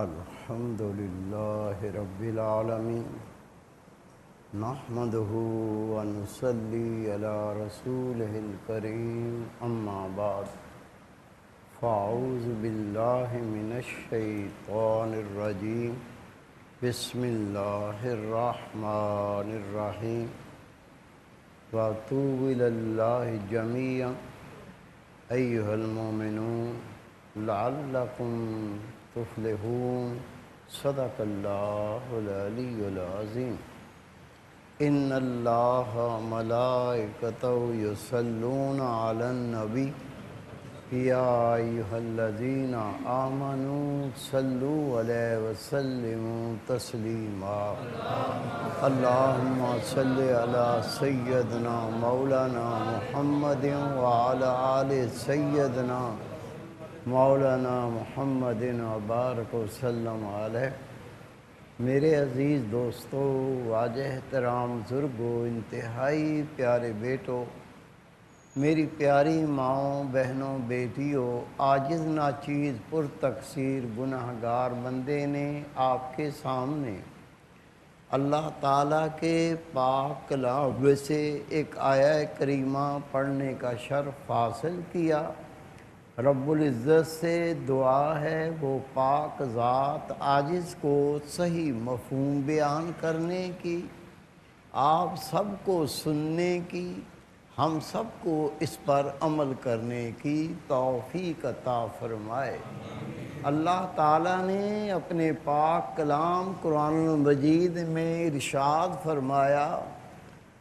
الحمد لله رب العالمين نحمده ونصلي على رسوله الكريم أما بعد فأعوذ بالله من الشيطان الرجيم بسم الله الرحمن الرحيم وأتوبوا إلى الله جميعا أيها المؤمنون لعلكم تفلحون صدق الله العلي العظيم إن الله ملائكته يصلون على النبي يا أيها الذين آمنوا صلوا عليه وسلموا تسليما اللهم صل على سيدنا مولانا محمد وعلى آل سيدنا مولانا محمد وبارک وسلم علیہ۔ میرے عزیز دوستو، واجہ احترام بزرگو، انتہائی پیارے بیٹو، میری پیاری ماؤں، بہنوں، بیٹیوں، عاجز ناچیز پر تقصیر گناہگار بندے نے آپ کے سامنے اللہ تعالیٰ کے پاک کلام میں سے ایک آیہ کریمہ پڑھنے کا شرف حاصل کیا۔ رب العزت سے دعا ہے وہ پاک ذات عاجز کو صحیح مفہوم بیان کرنے کی، آپ سب کو سننے کی، ہم سب کو اس پر عمل کرنے کی توفیق عطا فرمائے۔ اللہ تعالیٰ نے اپنے پاک کلام قرآن مجید میں ارشاد فرمایا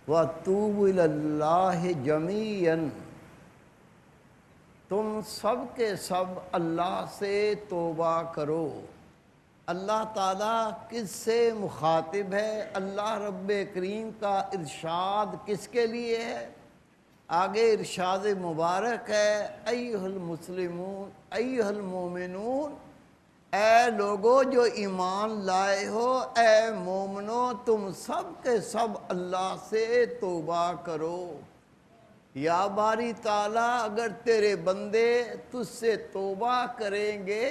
وَأَتُوبُوا إِلَى اللَّهِ جَمِيعًا، تم سب کے سب اللہ سے توبہ کرو۔ اللہ تعالیٰ کس سے مخاطب ہے؟ اللہ رب کریم کا ارشاد کس کے لیے ہے؟ آگے ارشاد مبارک ہے ایھا المسلمون ایھا المومنون، اے لوگو جو ایمان لائے ہو، اے مومنو تم سب کے سب اللہ سے توبہ کرو۔ یا باری تعالیٰ اگر تیرے بندے تجھ سے توبہ کریں گے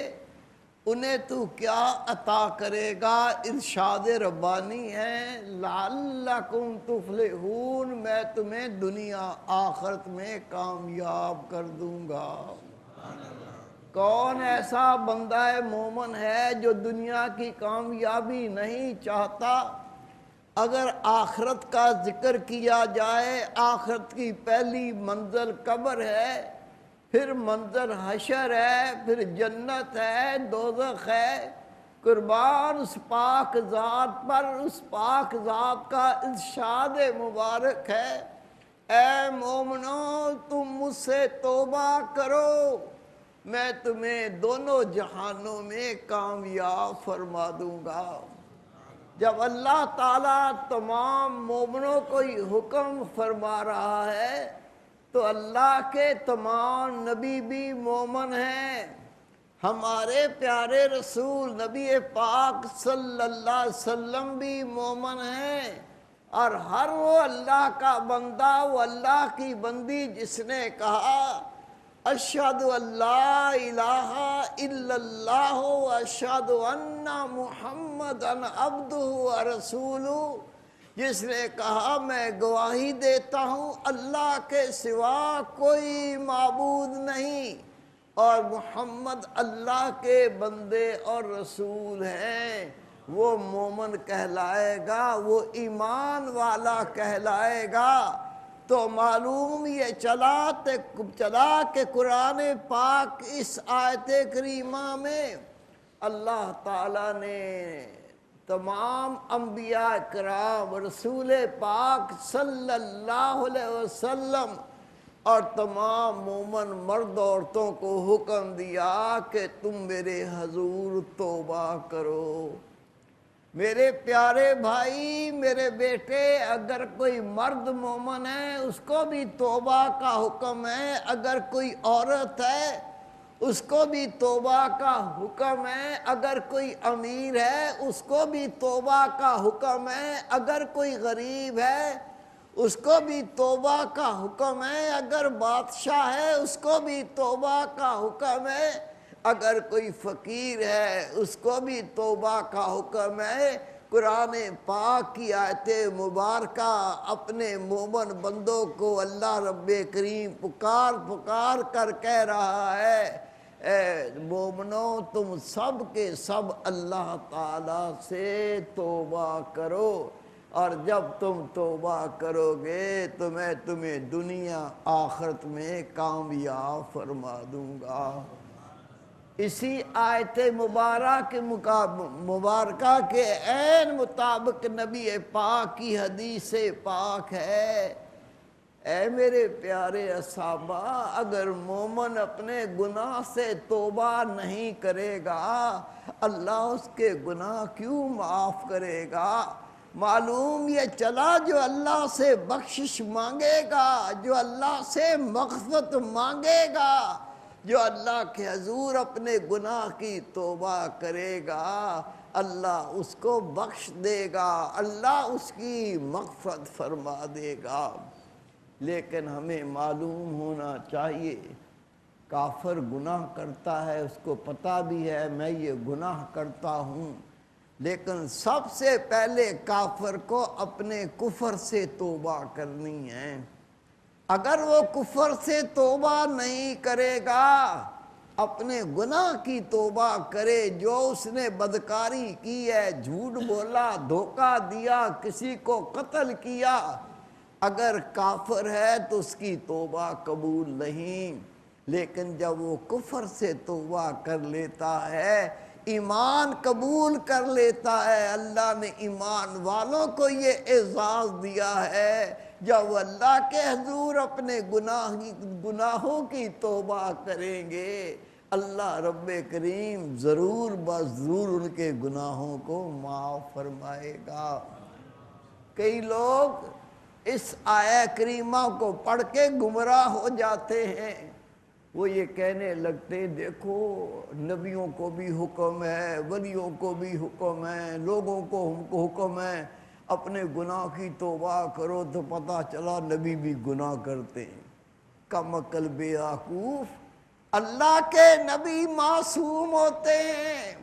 انہیں تو کیا عطا کرے گا؟ ارشاد ربانی ہے لعلکم تفلحون، میں تمہیں دنیا آخرت میں کامیاب کر دوں گا۔ کون ایسا بندہ مومن ہے جو دنیا کی کامیابی نہیں چاہتا؟ اگر آخرت کا ذکر کیا جائے، آخرت کی پہلی منزل قبر ہے، پھر منزل حشر ہے، پھر جنت ہے، دوزخ ہے۔ قربان اس پاک ذات پر، اس پاک ذات کا ارشاد مبارک ہے اے مومنو تم مجھ سے توبہ کرو، میں تمہیں دونوں جہانوں میں کامیاب فرما دوں گا۔ جب اللہ تعالیٰ تمام مومنوں کو حکم فرما رہا ہے تو اللہ کے تمام نبی بھی مومن ہیں۔ ہمارے پیارے رسول نبی پاک صلی اللہ علیہ وسلم بھی مومن ہیں، اور ہر وہ اللہ کا بندہ، وہ اللہ کی بندی جس نے کہا اشہد ان لا الہ الا اللہ واشہد ان محمدا عبدہ ورسولہ، جس نے کہا میں گواہی دیتا ہوں اللہ کے سوا کوئی معبود نہیں اور محمد اللہ کے بندے اور رسول ہیں، وہ مومن کہلائے گا، وہ ایمان والا کہلائے گا۔ تو معلوم یہ چلا کہ قرآن پاک اس آیت کریمہ میں اللہ تعالیٰ نے تمام انبیاء کرام، رسول پاک صلی اللہ علیہ وسلم اور تمام مومن مرد عورتوں کو حکم دیا کہ تم میرے حضور توبہ کرو۔ میرے پیارے بھائی، میرے بیٹے، اگر کوئی مرد مومن ہے اس کو بھی توبہ کا حکم ہے، اگر کوئی عورت ہے اس کو بھی توبہ کا حکم ہے، اگر کوئی امیر ہے اس کو بھی توبہ کا حکم ہے، اگر کوئی غریب ہے اس کو بھی توبہ کا حکم ہے، اگر بادشاہ ہے اس کو بھی توبہ کا حکم ہے، اگر کوئی فقیر ہے اس کو بھی توبہ کا حکم ہے۔ قرآن پاک کی آیت مبارکہ اپنے مومن بندوں کو اللہ رب کریم پکار پکار کر کہہ رہا ہے، اے مومنوں تم سب کے سب اللہ تعالیٰ سے توبہ کرو، اور جب تم توبہ کرو گے تو میں تمہیں دنیا آخرت میں کامیاب فرما دوں گا۔ اسی آیت مبارکہ کے عین مطابق نبی پاک کی حدیث پاک ہے، اے میرے پیارے صحابہ، اگر مومن اپنے گناہ سے توبہ نہیں کرے گا اللہ اس کے گناہ کیوں معاف کرے گا؟ معلوم یہ چلا جو اللہ سے بخشش مانگے گا، جو اللہ سے مغفرت مانگے گا، جو اللہ کے حضور اپنے گناہ کی توبہ کرے گا اللہ اس کو بخش دے گا، اللہ اس کی مغفرت فرما دے گا۔ لیکن ہمیں معلوم ہونا چاہیے کافر گناہ کرتا ہے، اس کو پتہ بھی ہے میں یہ گناہ کرتا ہوں، لیکن سب سے پہلے کافر کو اپنے کفر سے توبہ کرنی ہے۔ اگر وہ کفر سے توبہ نہیں کرے گا، اپنے گناہ کی توبہ کرے، جو اس نے بدکاری کی ہے، جھوٹ بولا، دھوکہ دیا، کسی کو قتل کیا، اگر کافر ہے تو اس کی توبہ قبول نہیں۔ لیکن جب وہ کفر سے توبہ کر لیتا ہے، ایمان قبول کر لیتا ہے، اللہ نے ایمان والوں کو یہ اعزاز دیا ہے جب اللہ کے حضور اپنے گناہوں کی توبہ کریں گے اللہ رب کریم ضرور بضرور ان کے گناہوں کو معاف فرمائے گا۔ کئی لوگ اس آیہ کریمہ کو پڑھ کے گمراہ ہو جاتے ہیں، وہ یہ کہنے لگتے ہیں دیکھو نبیوں کو بھی حکم ہے، ولیوں کو بھی حکم ہے، لوگوں کو ہم کو حکم ہے اپنے گناہ کی توبہ کرو، تو پتہ چلا نبی بھی گناہ کرتے ہیں۔ کم عقل بیوقوف، اللہ کے نبی معصوم ہوتے ہیں،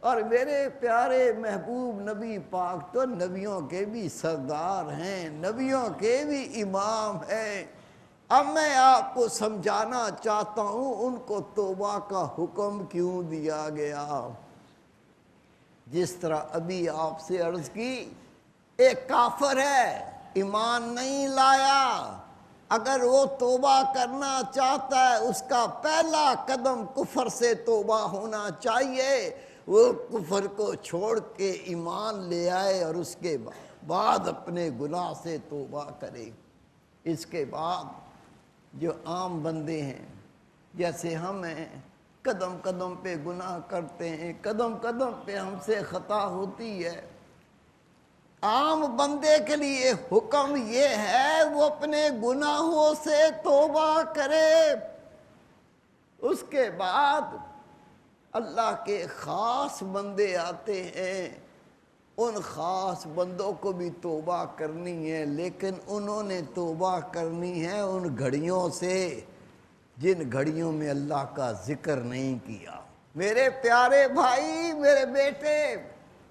اور میرے پیارے محبوب نبی پاک تو نبیوں کے بھی سردار ہیں، نبیوں کے بھی امام ہیں۔ اب میں آپ کو سمجھانا چاہتا ہوں ان کو توبہ کا حکم کیوں دیا گیا۔ جس طرح ابھی آپ سے عرض کی، ایک کافر ہے، ایمان نہیں لایا، اگر وہ توبہ کرنا چاہتا ہے اس کا پہلا قدم کفر سے توبہ ہونا چاہیے، وہ کفر کو چھوڑ کے ایمان لے آئے اور اس کے بعد اپنے گناہ سے توبہ کرے۔ اس کے بعد جو عام بندے ہیں جیسے ہم ہیں، قدم قدم پہ گناہ کرتے ہیں، قدم قدم پہ ہم سے خطا ہوتی ہے، عام بندے کے لیے حکم یہ ہے وہ اپنے گناہوں سے توبہ کرے۔ اس کے بعد اللہ کے خاص بندے آتے ہیں، ان خاص بندوں کو بھی توبہ کرنی ہے، لیکن انہوں نے توبہ کرنی ہے ان گھڑیوں سے جن گھڑیوں میں اللہ کا ذکر نہیں کیا۔ میرے پیارے بھائی، میرے بیٹے،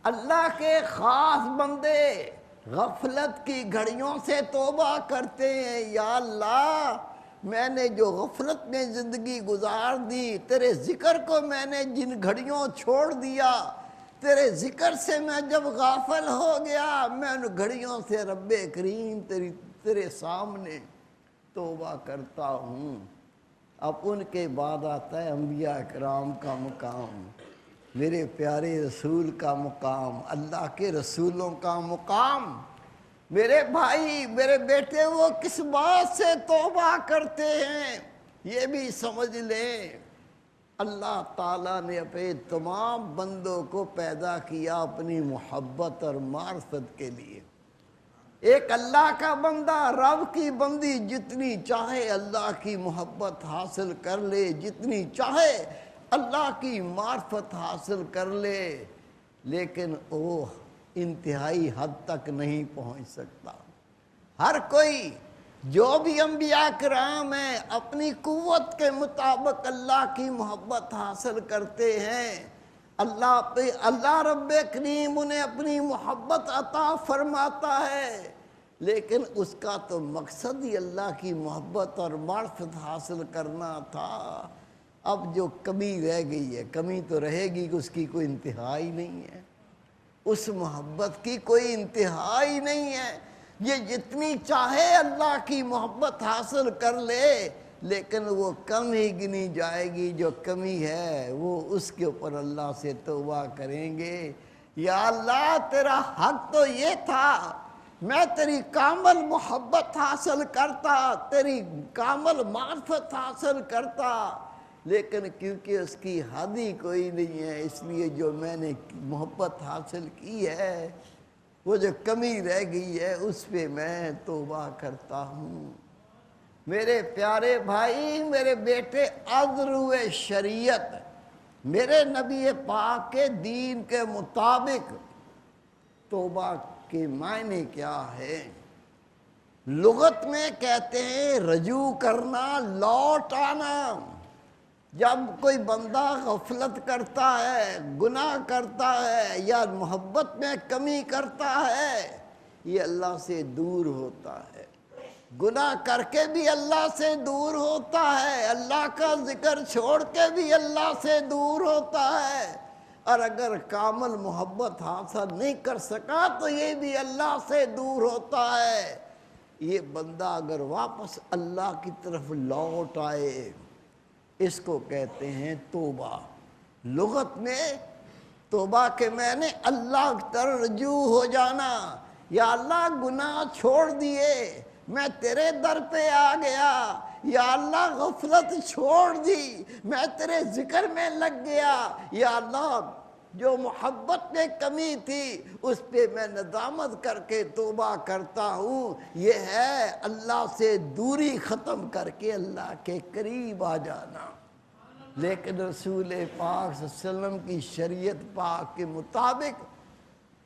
اللہ کے خاص بندے غفلت کی گھڑیوں سے توبہ کرتے ہیں، یا اللہ میں نے جو غفلت میں زندگی گزار دی، تیرے ذکر کو میں نے جن گھڑیوں چھوڑ دیا، تیرے ذکر سے میں جب غافل ہو گیا، میں ان گھڑیوں سے رب کریم تیرے سامنے توبہ کرتا ہوں۔ اب ان کے بعد آتا ہے انبیاء کرام کا مقام، میرے پیارے رسول کا مقام، اللہ کے رسولوں کا مقام۔ میرے بھائی، میرے بیٹے، وہ کس بات سے توبہ کرتے ہیں یہ بھی سمجھ لیں۔ اللہ تعالیٰ نے اپنے تمام بندوں کو پیدا کیا اپنی محبت اور معرفت کے لیے۔ ایک اللہ کا بندہ، رب کی بندی جتنی چاہے اللہ کی محبت حاصل کر لے، جتنی چاہے اللہ کی معرفت حاصل کر لے، لیکن وہ انتہائی حد تک نہیں پہنچ سکتا۔ ہر کوئی جو بھی انبیاء کرام ہیں اپنی قوت کے مطابق اللہ کی محبت حاصل کرتے ہیں، اللہ رب کریم انہیں اپنی محبت عطا فرماتا ہے، لیکن اس کا تو مقصد ہی اللہ کی محبت اور معرفت حاصل کرنا تھا۔ اب جو کمی رہ گئی ہے، کمی تو رہے گی کہ اس کی کوئی انتہا ہی نہیں ہے، اس محبت کی کوئی انتہا ہی نہیں ہے۔ یہ جتنی چاہے اللہ کی محبت حاصل کر لے، لیکن وہ کم ہی گنی جائے گی۔ جو کمی ہے وہ اس کے اوپر اللہ سے توبہ کریں گے، یا اللہ تیرا حق تو یہ تھا، میں تیری کامل محبت حاصل کرتا، تیری کامل معرفت حاصل کرتا، لیکن کیونکہ اس کی حد ہی کوئی نہیں ہے، اس لیے جو میں نے محبت حاصل کی ہے، وہ جو کمی رہ گئی ہے اس پہ میں توبہ کرتا ہوں۔ میرے پیارے بھائی، میرے بیٹے، عذر شریعت میرے نبی پاک کے دین کے مطابق توبہ کے معنی کیا ہے؟ لغت میں کہتے ہیں رجوع کرنا، لوٹ آنا۔ جب کوئی بندہ غفلت کرتا ہے، گناہ کرتا ہے یا محبت میں کمی کرتا ہے، یہ اللہ سے دور ہوتا ہے، گناہ کر کے بھی اللہ سے دور ہوتا ہے، اللہ کا ذکر چھوڑ کے بھی اللہ سے دور ہوتا ہے، اور اگر کامل محبت حاصل نہیں کر سکا تو یہ بھی اللہ سے دور ہوتا ہے۔ یہ بندہ اگر واپس اللہ کی طرف لوٹ آئے، اس کو کہتے ہیں توبہ۔ لغت میں توبہ کے معنی اللہ کی طرف رجوع ہو جانا، یا اللہ گناہ چھوڑ دیے، میں تیرے در پہ آ گیا، یا اللہ غفلت چھوڑ دی، میں تیرے ذکر میں لگ گیا، یا اللہ جو محبت میں کمی تھی اس پہ میں ندامت کر کے توبہ کرتا ہوں۔ یہ ہے اللہ سے دوری ختم کر کے اللہ کے قریب آ جانا۔ لیکن رسول پاک صلی اللہ علیہ وسلم کی شریعت پاک کے مطابق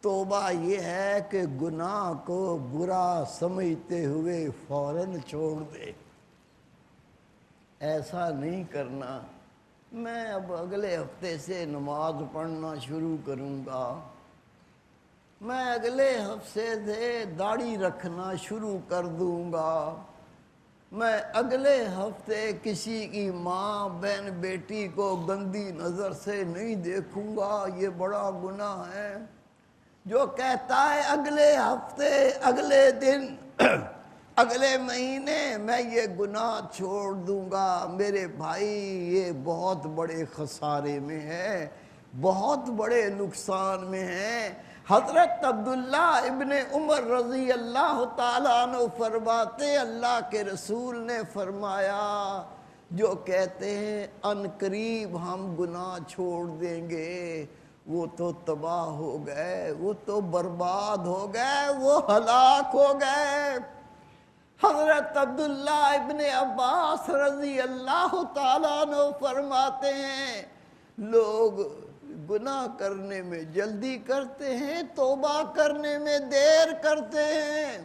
توبہ یہ ہے کہ گناہ کو برا سمجھتے ہوئے فوراً چھوڑ دے۔ ایسا نہیں کرنا میں اب اگلے ہفتے سے نماز پڑھنا شروع کروں گا، میں اگلے ہفتے سے داڑھی رکھنا شروع کر دوں گا، میں اگلے ہفتے کسی کی ماں بہن بیٹی کو گندی نظر سے نہیں دیکھوں گا، یہ بڑا گناہ ہے۔ جو کہتا ہے اگلے ہفتے، اگلے دن، اگلے مہینے میں یہ گناہ چھوڑ دوں گا، میرے بھائی یہ بہت بڑے خسارے میں ہے، بہت بڑے نقصان میں ہے۔ حضرت عبداللہ ابن عمر رضی اللہ تعالیٰ عنہ فرماتے، اللہ کے رسول نے فرمایا جو کہتے ہیں ان قریب ہم گناہ چھوڑ دیں گے، وہ تو تباہ ہو گئے، وہ تو برباد ہو گئے، وہ ہلاک ہو گئے۔ حضرت عبداللہ ابن عباس رضی اللہ تعالیٰ عنہ فرماتے ہیں لوگ گناہ کرنے میں جلدی کرتے ہیں، توبہ کرنے میں دیر کرتے ہیں،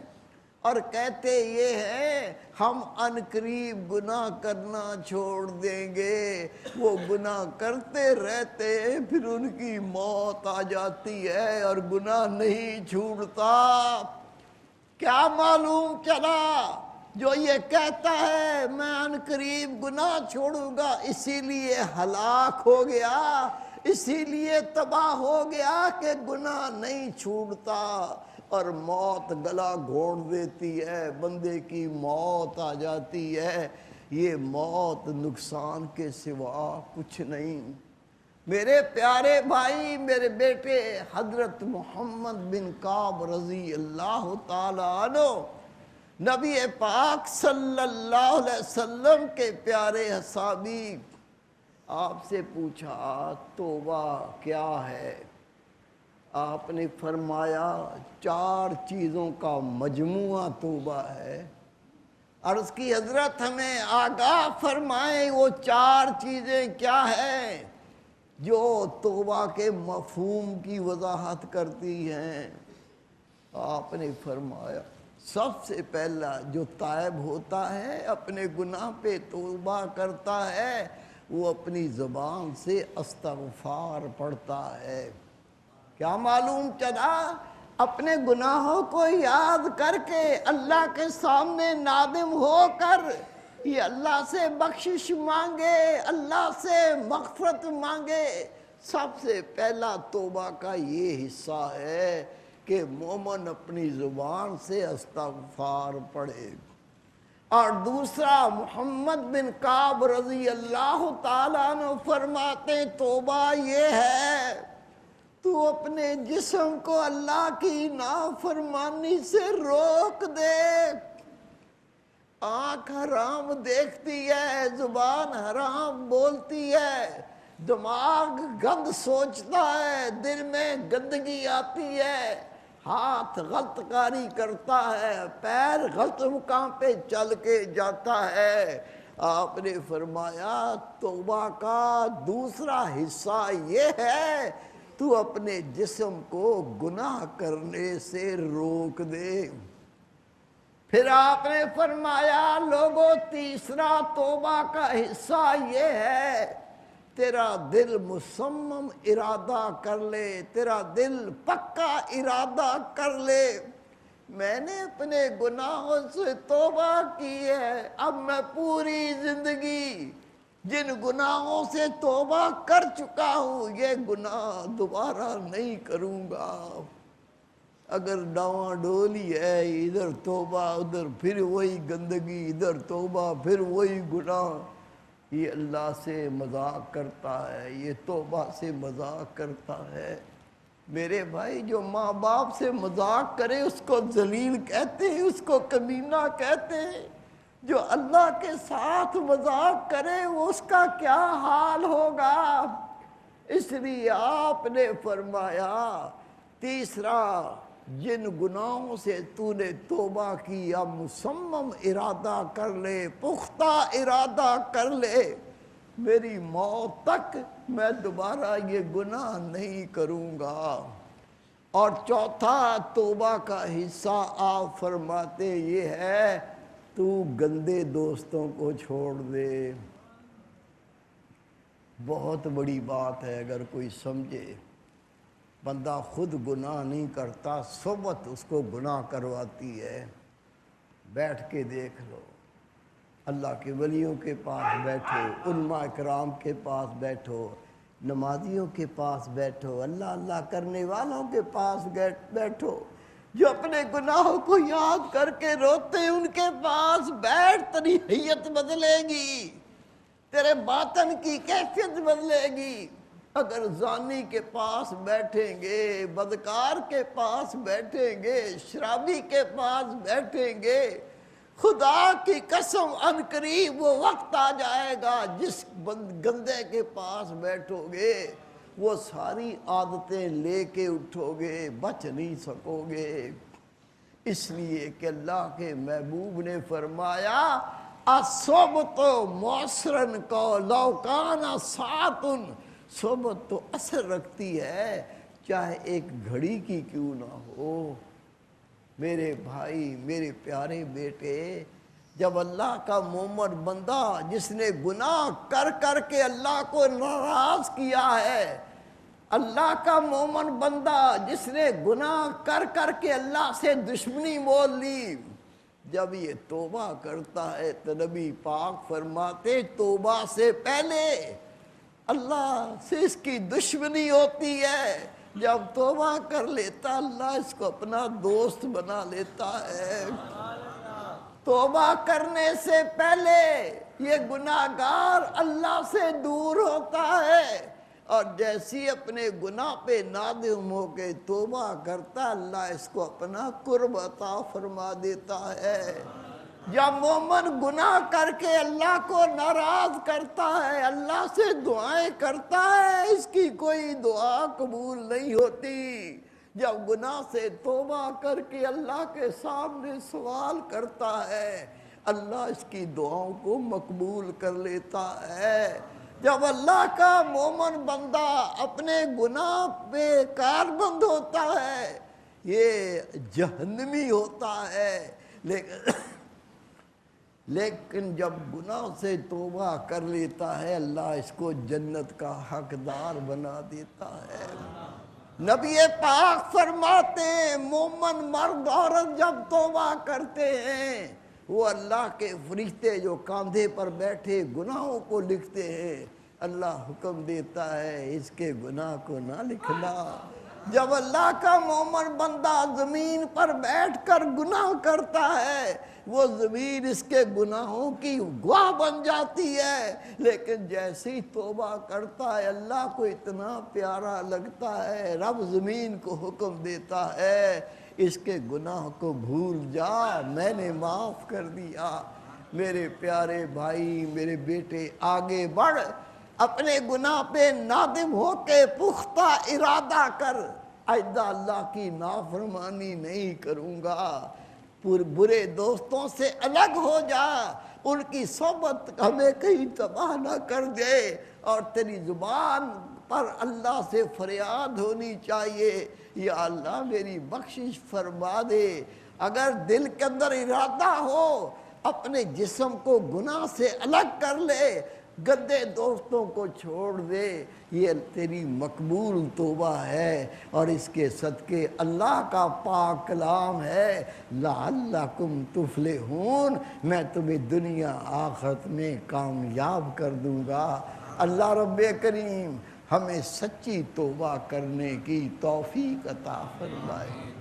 اور کہتے یہ ہے ہم ان قریب گناہ کرنا چھوڑ دیں گے۔ وہ گناہ کرتے رہتے ہیں، پھر ان کی موت آ جاتی ہے اور گناہ نہیں چھوڑتا۔ کیا معلوم چلا؟ جو یہ کہتا ہے میں ان قریب گناہ چھوڑوں گا، اسی لیے ہلاک ہو گیا، اسی لیے تباہ ہو گیا کہ گناہ نہیں چھوڑتا، اور موت گلا گھوڑ دیتی ہے، بندے کی موت آ جاتی ہے۔ یہ موت نقصان کے سوا کچھ نہیں۔ میرے پیارے بھائی، میرے بیٹے، حضرت محمد بن کعب رضی اللہ تعالیٰ عنہ نبی پاک صلی اللہ علیہ وسلم کے پیارے اصحابی، آپ سے پوچھا توبہ کیا ہے؟ آپ نے فرمایا 4 چیزوں کا مجموعہ توبہ ہے۔ عرض کی حضرت ہمیں آگاہ فرمائیں وہ 4 چیزیں کیا ہیں جو توبہ کے مفہوم کی وضاحت کرتی ہیں؟ آپ نے فرمایا سب سے پہلا جو تائب ہوتا ہے، اپنے گناہ پہ توبہ کرتا ہے، وہ اپنی زبان سے استغفار پڑھتا ہے۔ کیا معلوم چلا؟ اپنے گناہوں کو یاد کر کے اللہ کے سامنے نادم ہو کر یہ اللہ سے بخشش مانگے، اللہ سے مغفرت مانگے۔ سب سے پہلا توبہ کا یہ حصہ ہے کہ مومن اپنی زبان سے استغفار پڑھے۔ اور دوسرا، محمد بن کعب رضی اللہ تعالیٰ عنہ فرماتے توبہ یہ ہے تو اپنے جسم کو اللہ کی نافرمانی سے روک دے۔ آنکھ حرام دیکھتی ہے، زبان حرام بولتی ہے، دماغ گند سوچتا ہے، دل میں گندگی آتی ہے، ہاتھ غلط کاری کرتا ہے، پیر غلط مقام پہ چل کے جاتا ہے۔ آپ نے فرمایا توبہ کا دوسرا حصہ یہ ہے تو اپنے جسم کو گناہ کرنے سے روک دے۔ پھر آپ نے فرمایا لوگوں تیسرا توبہ کا حصہ یہ ہے تیرا دل مصمم ارادہ کر لے، تیرا دل پکا ارادہ کر لے، میں نے اپنے گناہوں سے توبہ کی ہے، اب میں پوری زندگی جن گناہوں سے توبہ کر چکا ہوں یہ گناہ دوبارہ نہیں کروں گا۔ اگر ڈاواں ڈولی ہے، ادھر توبہ ادھر پھر وہی گندگی، ادھر توبہ پھر وہی گناہ، یہ اللہ سے مذاق کرتا ہے، یہ توبہ سے مذاق کرتا ہے۔ میرے بھائی جو ماں باپ سے مذاق کرے اس کو ذلیل کہتے ہیں، اس کو کمینہ کہتے ہیں، جو اللہ کے ساتھ مذاق کرے وہ اس کا کیا حال ہوگا۔ اس لیے آپ نے فرمایا تیسرا جن گناہوں سے تو نے توبہ کی اب مصمم ارادہ کر لے، پختہ ارادہ کر لے، میری موت تک میں دوبارہ یہ گناہ نہیں کروں گا۔ اور چوتھا توبہ کا حصہ آپ فرماتے یہ ہے تو گندے دوستوں کو چھوڑ دے۔ بہت بڑی بات ہے اگر کوئی سمجھے۔ بندہ خود گناہ نہیں کرتا، صحبت اس کو گناہ کرواتی ہے۔ بیٹھ کے دیکھ لو، اللہ کے ولیوں کے پاس بیٹھو، علماء اکرام کے پاس بیٹھو، نمازیوں کے پاس بیٹھو، اللہ اللہ کرنے والوں کے پاس بیٹھو، جو اپنے گناہوں کو یاد کر کے روتے ہیں ان کے پاس بیٹھ، تیری حیت بدلے گی، تیرے باطن کی کیفیت بدلے گی۔ اگر زانی کے پاس بیٹھیں گے، بدکار کے پاس بیٹھیں گے، شرابی کے پاس بیٹھیں گے، خدا کی قسم ان قریب وہ وقت آ جائے گا جس گندے کے پاس بیٹھو گے وہ ساری عادتیں لے کے اٹھو گے، بچ نہیں سکو گے۔ اس لیے کہ اللہ کے محبوب نے فرمایا الصحبۃ مؤثرن کو لو کان ساعۃ، صحبت تو اثر رکھتی ہے چاہے ایک گھڑی کی کیوں نہ ہو۔ میرے بھائی، میرے پیارے بیٹے، جب اللہ کا مومن بندہ جس نے گناہ کر کر کے اللہ کو ناراض کیا ہے، اللہ کا مومن بندہ جس نے گناہ کر کر کے اللہ سے دشمنی مول لی، جب یہ توبہ کرتا ہے تو نبی پاک فرماتے توبہ سے پہلے اللہ سے اس کی دشمنی ہوتی ہے، جب توبہ کر لیتا اللہ اس کو اپنا دوست بنا لیتا ہے۔ توبہ کرنے سے پہلے یہ گناہگار اللہ سے دور ہوتا ہے، اور جیسی اپنے گناہ پہ نادم ہو کے توبہ کرتا اللہ اس کو اپنا قرب عطا فرما دیتا ہے۔ جب مومن گناہ کر کے اللہ کو ناراض کرتا ہے، اللہ سے دعائیں کرتا ہے، اس کی کوئی دعا قبول نہیں ہوتی۔ جب گناہ سے توبہ کر کے اللہ کے سامنے سوال کرتا ہے، اللہ اس کی دعاؤں کو مقبول کر لیتا ہے۔ جب اللہ کا مومن بندہ اپنے گناہ پہ کاربند ہوتا ہے، یہ جہنمی ہوتا ہے، لیکن جب گناہ سے توبہ کر لیتا ہے اللہ اس کو جنت کا حقدار بنا دیتا ہے۔ نبی پاک فرماتے ہیں مومن مرد عورت جب توبہ کرتے ہیں وہ اللہ کے فرشتے جو کاندھے پر بیٹھے گناہوں کو لکھتے ہیں، اللہ حکم دیتا ہے اس کے گناہ کو نہ لکھنا۔ جب اللہ کا مومن بندہ زمین پر بیٹھ کر گناہ کرتا ہے وہ زمین اس کے گناہوں کی گواہ بن جاتی ہے، لیکن جیسے ہی توبہ کرتا ہے اللہ کو اتنا پیارا لگتا ہے، رب زمین کو حکم دیتا ہے اس کے گناہ کو بھول جا، میں نے معاف کر دیا۔ میرے پیارے بھائی، میرے بیٹے، آگے بڑھ، اپنے گناہ پہ نادم ہو کے پختہ ارادہ کر، آئندہ اللہ کی نافرمانی نہیں کروں گا۔ برے دوستوں سے الگ ہو جا، ان کی صحبت ہمیں کہیں تباہ نہ کر دے، اور تیری زبان پر اللہ سے فریاد ہونی چاہیے، یا اللہ میری بخشش فرما دے۔ اگر دل کے اندر ارادہ ہو اپنے جسم کو گناہ سے الگ کر لے، گندے دوستوں کو چھوڑ دے، یہ تیری مقبول توبہ ہے، اور اس کے صدقے اللہ کا پاک کلام ہے لعلکم تفلحون، میں تمہیں دنیا آخرت میں کامیاب کر دوں گا۔ اللہ رب کریم ہمیں سچی توبہ کرنے کی توفیق عطا فرمائے۔